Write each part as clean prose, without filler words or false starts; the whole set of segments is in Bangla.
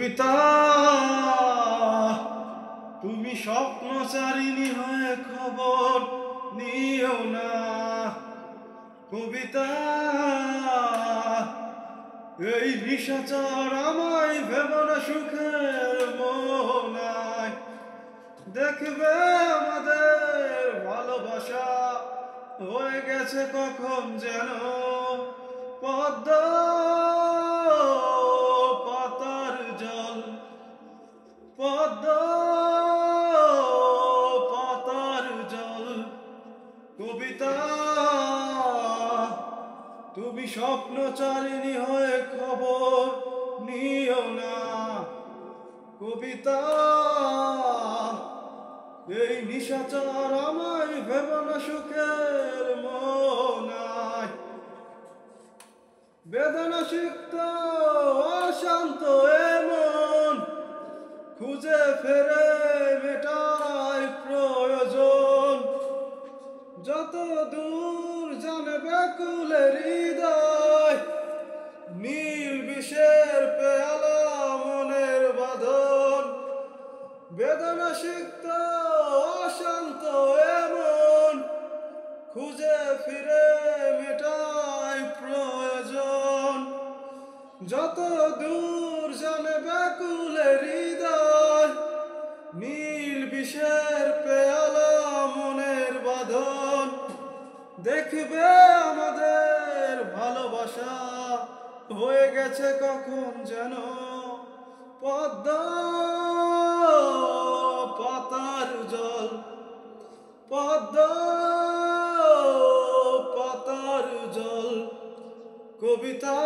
কবিতা তুমি স্বপ্নচারিণী হয়ে খবর নিও না। কবিতা এই নিশাচর আমায় ভেবো না সুখের মোহনায়। দেখবে আমাদের ভালোবাসা হয়ে গেছে কখন যেন পদ্ম পাতার জল। পদ্ম পাতার জল। কবিতা তুমি স্বপ্নচারিণী হয়ে খবর নিও না। কবিতা এই নিশাচর আমায় ভেবো না সুখের মোহনায়। বেদনা সিক্ত অশান্ত এমন খুঁজে ফেরে মেটায় প্রয়োজন। যত দূর জানে ব্যাকুলের হৃদয় নীল বিষের পেয়ালা মনের বাঁধন। বেদনা সিক্ত অশান্ত এমন খুঁজে ফিরে মেটায় প্রয়োজন। যত দূর জানে ব্যাকুলের হৃদয় নীল বিষের পেয়ালা মনের বাঁধন। দেখবে আমাদের ভালোবাসা হয়ে গেছে কখন যেন পদ্ম পাতার জল। পদ্ম পাতার জল। কবিতা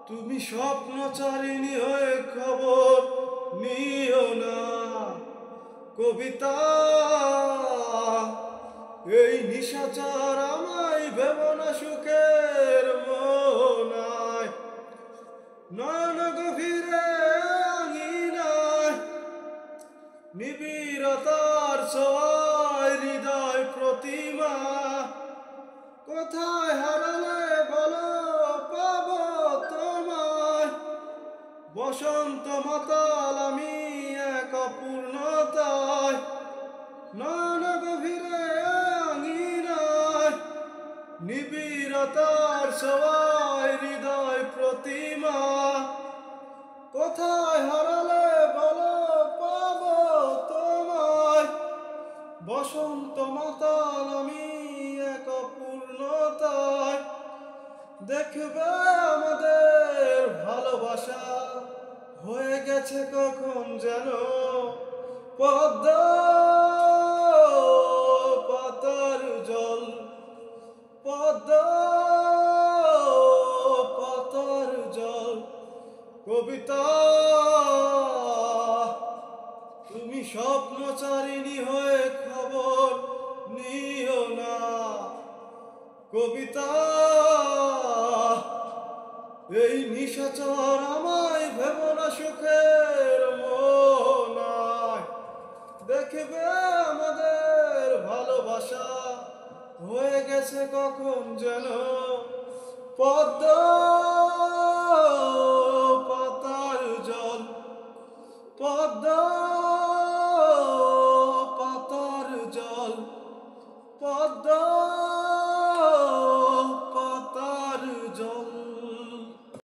তুমি স্বপ্নচারিণী হয়ে খবর নিও না। কবিতা এই নিশাচর আমায় ভেবো না সুখের মোহনায়। নয়ন গভীরে আঙিনায় নিবিড়তার ছোঁয়ায় হৃদয় প্রতিমা। কোথায় হারালে বলো পাবো তোমায়। বসন্ত মাতাল আমি এক অপূর্ণতায়। নয়ন গভীরে আঙিনায় নিবিড়তার ছোঁয়ায় হৃদয় প্রতিমা। কোথায় হারালে বলো পাবো তোমায়। বসন্ত মাতাল আমি এক অপূর্ণতায়। দেখবে আমাদের ভালোবাসা হয়ে গেছে কখন যেন পদ্ম পাতার জল। পদ্ম পাতার জল। কবিতা তুমি স্বপ্নচারিণী হয়ে খবর নিও না। কবিতা এই নিশাচর আমায় ভেবো না সুখের মোহনায়। দেখবে আমাদের ভালোবাসা হয়ে গেছে কখন যেন পদ্ম